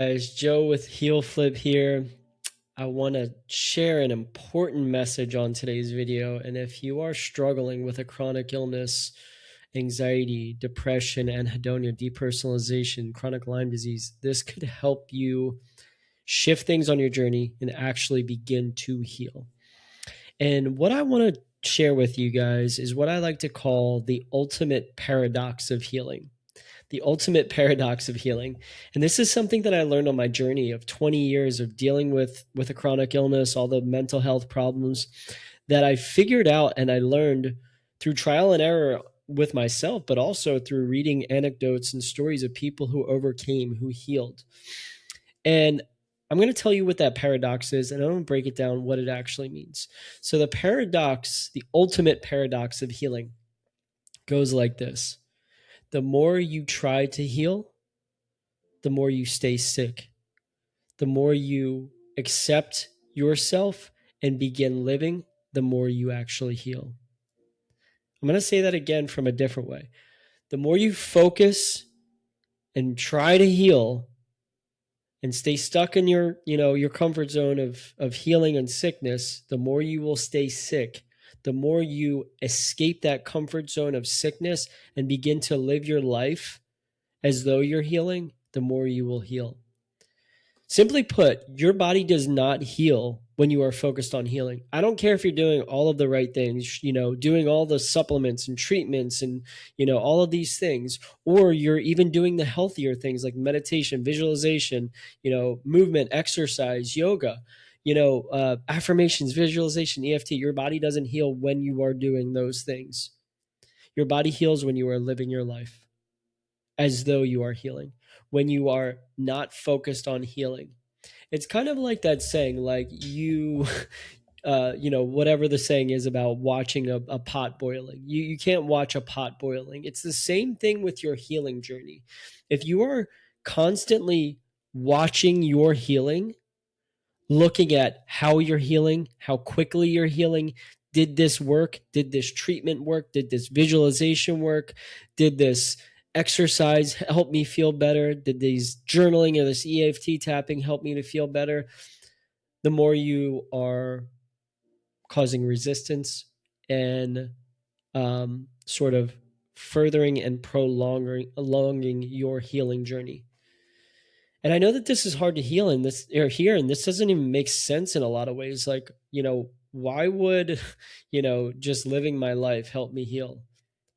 Guys, Joe with Heel Flip here. I want to share an important message on today's video. And if you are struggling with a chronic illness, anxiety, depression, anhedonia, depersonalization, chronic Lyme disease, this could help you shift things on your journey and actually begin to heal. And what I want to share with you guys is what I like to call the ultimate paradox of healing. The ultimate paradox of healing. And this is something that I learned on my journey of 20 years of dealing with a chronic illness, all the mental health problems that I figured out and I learned through trial and error with myself, but also through reading anecdotes and stories of people who overcame, who healed. And I'm going to tell you what that paradox is, and I'm going to break it down what it actually means. So the paradox, the ultimate paradox of healing goes like this. The more you try to heal, the more you stay sick. The more you accept yourself and begin living, the more you actually heal. I'm going to say that again from a different way. The more you focus and try to heal and stay stuck in your comfort zone of healing and sickness, the more you will stay sick. The more you escape that comfort zone of sickness and begin to live your life as though you're healing, the more you will heal. Simply put, your body does not heal when you are focused on healing. I don't care if you're doing all of the right things, doing all the supplements and treatments and, all of these things, or you're even doing the healthier things like meditation, visualization, movement, exercise, yoga, affirmations, visualization, EFT. Your body doesn't heal when you are doing those things. Your body heals when you are living your life as though you are healing, when you are not focused on healing. It's kind of like that saying, like whatever the saying is about watching a pot boiling. You can't watch a pot boiling. It's the same thing with your healing journey. If you are constantly watching your healing, looking at how you're healing, how quickly you're healing, did this work? Did this treatment work? Did this visualization work? Did this exercise help me feel better? Did these journaling or this EFT tapping help me to feel better? The more you are causing resistance and sort of furthering and prolonging your healing journey. And I know that this is hard to heal in this or here, and this doesn't even make sense in a lot of ways. Like, why would, just living my life help me heal?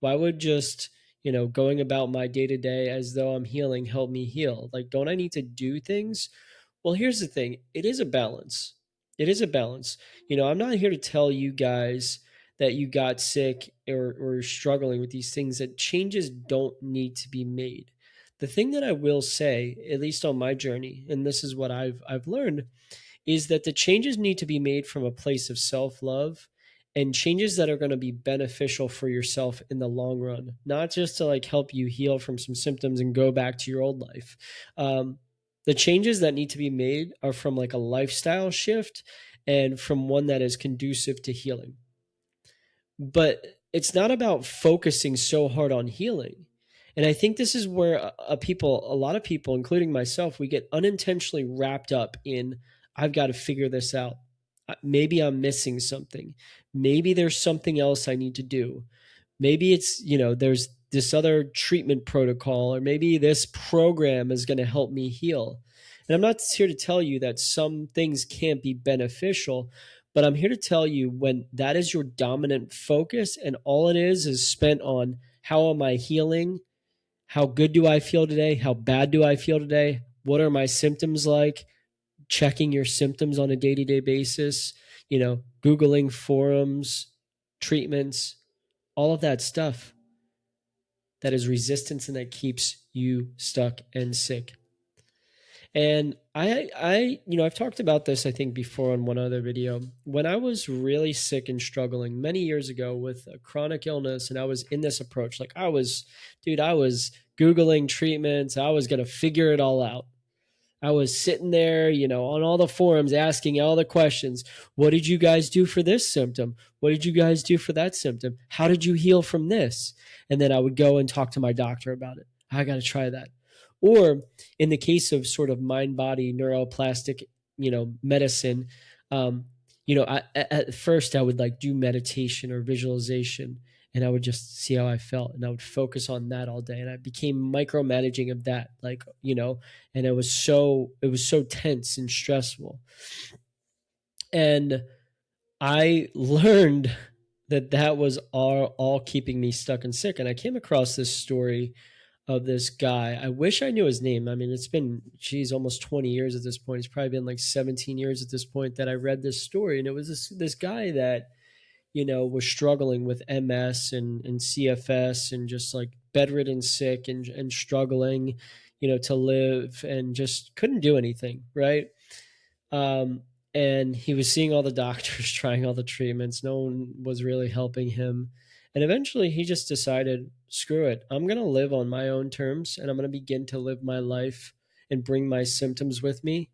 Why would just, going about my day to day as though I'm healing help me heal? Like, don't I need to do things? Well, here's the thing. It is a balance. It is a balance. I'm not here to tell you guys that you got sick or struggling with these things, that changes don't need to be made. The thing that I will say, at least on my journey, and this is what I've learned, is that the changes need to be made from a place of self-love and changes that are going to be beneficial for yourself in the long run, not just to like help you heal from some symptoms and go back to your old life. The changes that need to be made are from like a lifestyle shift and from one that is conducive to healing. But it's not about focusing so hard on healing. And I think this is where a lot of people, including myself, we get unintentionally wrapped up in, I've got to figure this out. Maybe I'm missing something. Maybe there's something else I need to do. Maybe it's, there's this other treatment protocol, or maybe this program is going to help me heal. And I'm not here to tell you that some things can't be beneficial, but I'm here to tell you when that is your dominant focus and all it is spent on how am I healing? How good do I feel today? How bad do I feel today? What are my symptoms like? Checking your symptoms on a day-to-day basis, Googling forums, treatments, all of that stuff. That is resistance and that keeps you stuck and sick. And I've talked about this, I think, before on one other video. When I was really sick and struggling many years ago with a chronic illness, and I was in this approach, like I was Googling treatments. I was going to figure it all out. I was sitting there, on all the forums asking all the questions. What did you guys do for this symptom? What did you guys do for that symptom? How did you heal from this? And then I would go and talk to my doctor about it. I got to try that. Or in the case of sort of mind body neuroplastic, medicine, um, at first I would like do meditation or visualization, and I would just see how I felt, and I would focus on that all day, and I became micromanaging of that, like, and it was so tense and stressful. And I learned that that was all keeping me stuck and sick. And I came across this story of this guy. I wish I knew his name. I mean, it's been, geez, almost 20 years at this point. It's probably been like 17 years at this point that I read this story. And it was this guy that, was struggling with MS and CFS, and just like bedridden sick, and struggling, to live, and just couldn't do anything. Right. Um, and he was seeing all the doctors, trying all the treatments. No one was really helping him. And eventually he just decided, screw it. I'm going to live on my own terms, and I'm going to begin to live my life and bring my symptoms with me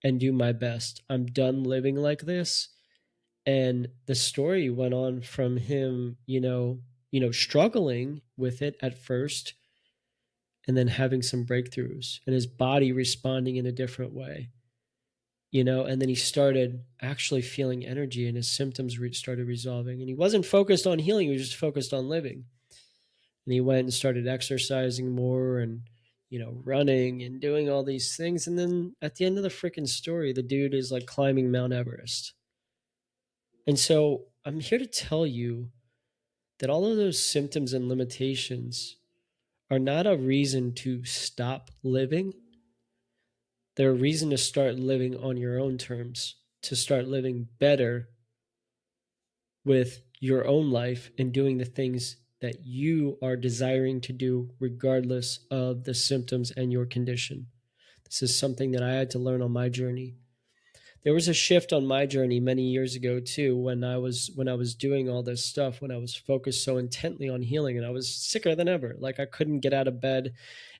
and do my best. I'm done living like this. And the story went on from him, struggling with it at first, and then having some breakthroughs, and his body responding in a different way, and then he started actually feeling energy, and his symptoms started resolving, and he wasn't focused on healing. He was just focused on living. And he went and started exercising more, and running and doing all these things. And then at the end of the freaking story, the dude is like climbing Mount Everest. And so I'm here to tell you that all of those symptoms and limitations are not a reason to stop living. They're a reason to start living on your own terms, to start living better with your own life and doing the things that you are desiring to do, regardless of the symptoms and your condition. This is something that I had to learn on my journey. There was a shift on my journey many years ago too, when I was doing all this stuff, when I was focused so intently on healing, and I was sicker than ever. Like, I couldn't get out of bed.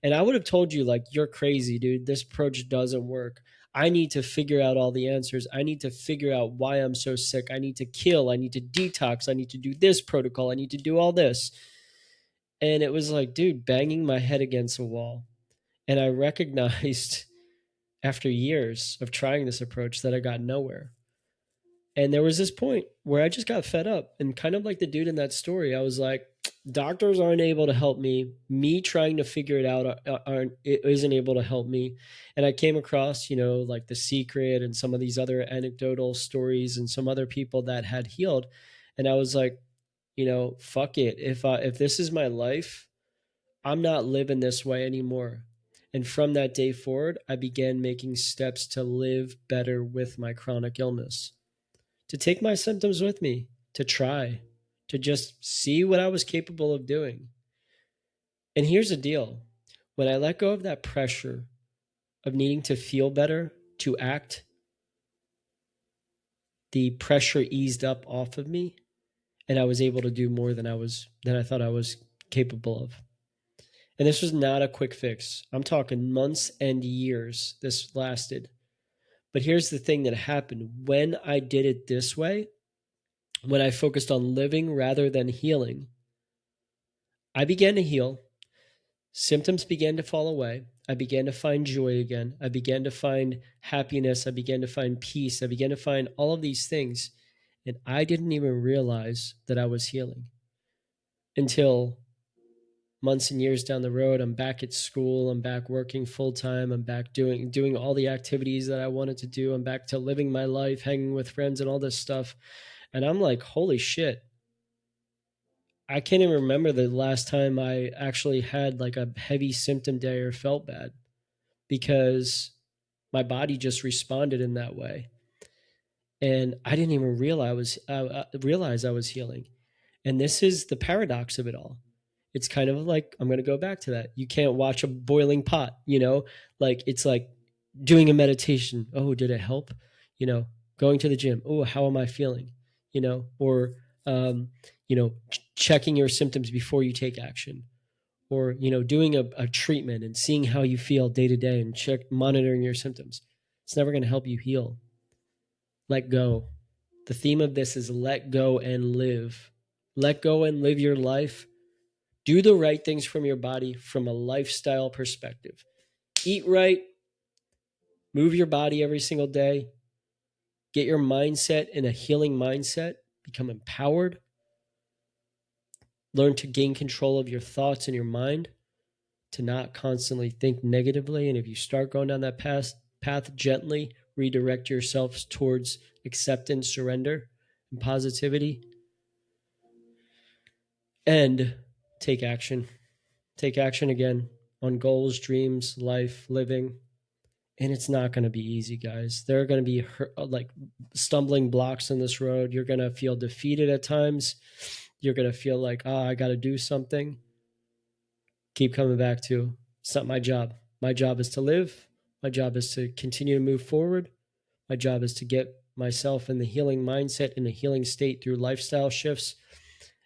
And I would have told you, like, you're crazy, dude. This approach doesn't work. I need to figure out all the answers. I need to figure out why I'm so sick. I need to kill. I need to detox. I need to do this protocol. I need to do all this. And it was like, dude, banging my head against a wall. And I recognized after years of trying this approach that I got nowhere. And there was this point where I just got fed up, and kind of like the dude in that story, I was like, doctors aren't able to help me. Me trying to figure it out it isn't able to help me. And I came across, like The Secret and some of these other anecdotal stories and some other people that had healed. And I was like, fuck it. If this is my life, I'm not living this way anymore. And from that day forward, I began making steps to live better with my chronic illness, to take my symptoms with me, to try, to just see what I was capable of doing. And here's the deal. When I let go of that pressure of needing to feel better, to act, the pressure eased up off of me, and I was able to do more than I thought I was capable of. And this was not a quick fix. I'm talking months and years this lasted. But here's the thing that happened. When I did it this way, when I focused on living rather than healing, I began to heal. Symptoms began to fall away. I began to find joy again. I began to find happiness. I began to find peace. I began to find all of these things. And I didn't even realize that I was healing until months and years down the road. I'm back at school. I'm back working full time. I'm back doing all the activities that I wanted to do. I'm back to living my life, hanging with friends and all this stuff. And I'm like, holy shit. I can't even remember the last time I actually had like a heavy symptom day or felt bad, because my body just responded in that way. And I didn't even realize I was healing. And this is the paradox of it all. It's kind of like, I'm going to go back to that. You can't watch a boiling pot, like it's like doing a meditation. Oh, did it help? Going to the gym. Oh, how am I feeling? Or, checking your symptoms before you take action, or, doing a treatment and seeing how you feel day to day and monitoring your symptoms. It's never going to help you heal. Let go. The theme of this is let go and live. Let go and live your life. Do the right things from your body from a lifestyle perspective. Eat right, move your body every single day, get your mindset in a healing mindset, become empowered, learn to gain control of your thoughts and your mind, to not constantly think negatively. And if you start going down that path gently redirect yourselves towards acceptance, surrender, and positivity, and take action. Take action again on goals, dreams, life, living. And it's not going to be easy, guys. There are going to be like stumbling blocks in this road. You're going to feel defeated at times. You're going to feel like, I got to do something. Keep coming back to, it's not my job. My job is to live. My job is to continue to move forward. My job is to get myself in the healing mindset, in a healing state through lifestyle shifts,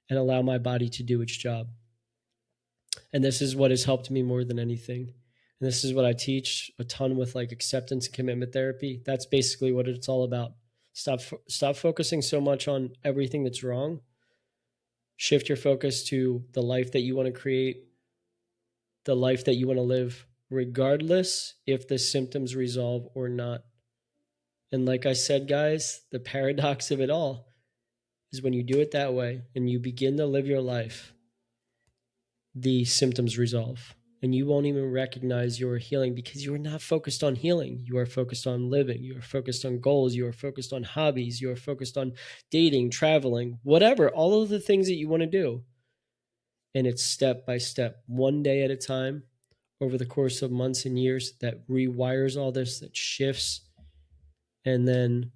and allow my body to do its job. And this is what has helped me more than anything. And this is what I teach a ton with like acceptance and commitment therapy. That's basically what it's all about. Stop focusing so much on everything that's wrong. Shift your focus to the life that you want to create, the life that you want to live, regardless if the symptoms resolve or not. And like I said, guys, the paradox of it all is when you do it that way and you begin to live your life, the symptoms resolve. And you won't even recognize you're healing because you are not focused on healing. You are focused on living. You are focused on goals. You are focused on hobbies. You are focused on dating, traveling, whatever, all of the things that you want to do. And it's step by step, one day at a time, over the course of months and years, that rewires all this, that shifts. And then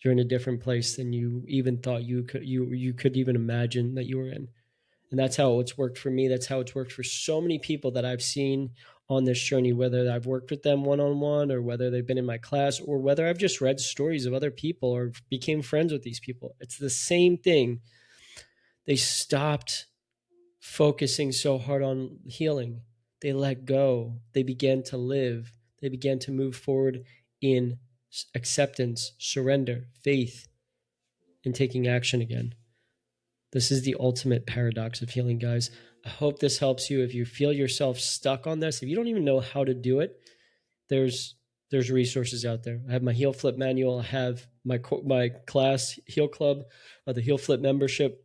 you're in a different place than you even thought you could even imagine that you were in. And that's how it's worked for me. That's how it's worked for so many people that I've seen on this journey, whether I've worked with them one-on-one or whether they've been in my class or whether I've just read stories of other people or became friends with these people. It's the same thing. They stopped focusing so hard on healing. They let go. They began to live. They began to move forward in acceptance, surrender, faith, and taking action again. This is the ultimate paradox of healing, guys. I hope this helps you. If you feel yourself stuck on this, if you don't even know how to do it, there's resources out there. I have my Heel Flip manual. I have my class, Heel Club, the Heel Flip membership.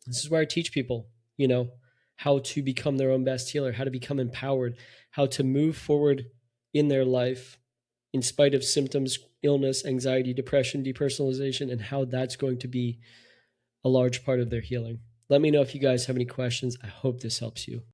This is where I teach people, how to become their own best healer, how to become empowered, how to move forward in their life in spite of symptoms, illness, anxiety, depression, depersonalization, and how that's going to be a large part of their healing. Let me know if you guys have any questions. I hope this helps you.